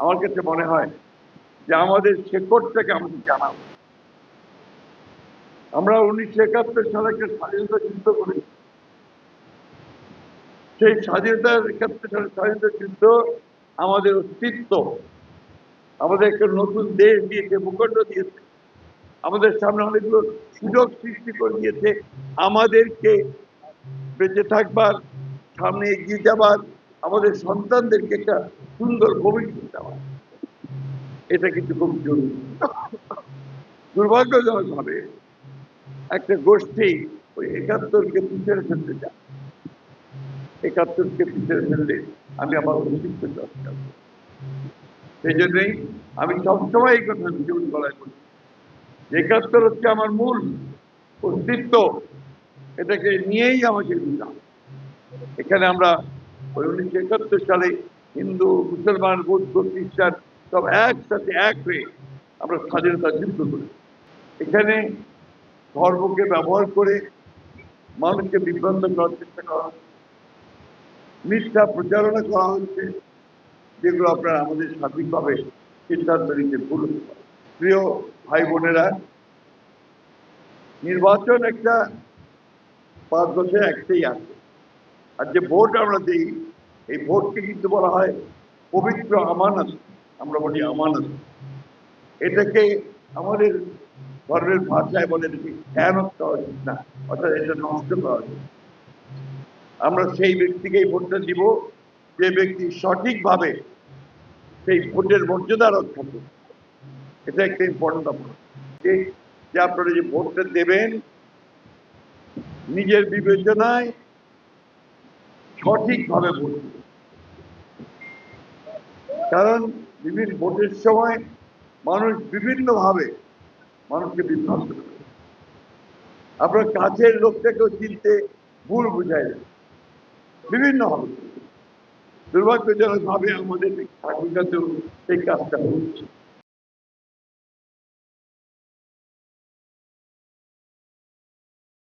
আমার কাছে মনে হয় যে আমাদের শেকড়টাকে আমাদের জানা উচিত। আমরা 1971 সালে একটা স্বাধীনতা যুদ্ধ করেছি। সেই স্বাধীনতার 71 সালের স্বাধীনতা যুদ্ধ আমাদের অস্তিত্ব, আমাদের একটা নতুন দেশ দিয়েছে, ভূখণ্ড দিয়েছে, আমাদের সামনে অনেকগুলো সুযোগ সৃষ্টি করে দিয়েছে, আমাদেরকে বেঁচে থাকবার, সামনে এগিয়ে যাবার, আমাদের সন্তানদেরকে একটা সুন্দর ভবিষ্যৎ দেওয়া। এটা কিন্তু খুব জরুরি। দুর্ভাগ্যজনক ভাবে একটা গোষ্ঠী ওই 71-কে পিছনে ফেলতে চায়। 71-কে পিছনে ফেললে আমি আমার অস্তিত্ব চর্চা করব। সেই জন্যই আমি সবসময় এই কথা জোর গলায় বলি, 71 হচ্ছে আমার মূল অস্তিত্ব, এটাকে নিয়েই আমাকে দিলাম। এখানে আমরা ওই 1971 সালে হিন্দু, মুসলমান, বৌদ্ধ, খ্রিস্টান সব একসাথে এক হয়ে আমরা স্বাধীনতা যুদ্ধ করি। এখানে ধর্মকে ব্যবহার করে মানুষকে বিভ্রান্ত করার চেষ্টা করা হচ্ছে, মিথ্যা প্রচারণা করা হচ্ছে, যেগুলো আপনারা আমাদের সার্বিকভাবে সিদ্ধান্ত নিতে ভুল হতে পারে। প্রিয় ভাই বোনেরা, নির্বাচন একটা 5 বছর একটাই আছে, আর যে ভোট আমরা দিই এই ভোটকে কিন্তু বলা হয় পবিত্র আমানত। আমরা বলি আমানত। এটাকে আমাদের ধর্মের ভাষায় বলে এটাকে খেয়ানত করা উচিত না, অর্থাৎ এটা নষ্ট করা উচিত। আমরা সেই ব্যক্তিকেই ভোটটা দিব যে ব্যক্তি সঠিকভাবে সেই ভোটের মর্যাদা রক্ষা করবে। এটা একটা ইম্পর্টেন্ট ব্যাপার, যে আপনারা যে ভোটটা দেবেন নিজের বিবেচনায় সঠিকভাবে ভোট দেবেন। কারণ বিভিন্ন ভোটের সময় মানুষ বিভিন্নভাবে মানুষকে বিভ্রান্ত করে। আপনার কাছের লোকটাকেও চিনতে ভুল বুঝায় বিভিন্ন হবে। দুর্ভাগ্যজনক ভাবে আমাদের ঠাকুরগাতেও সেই কাজটা হচ্ছে।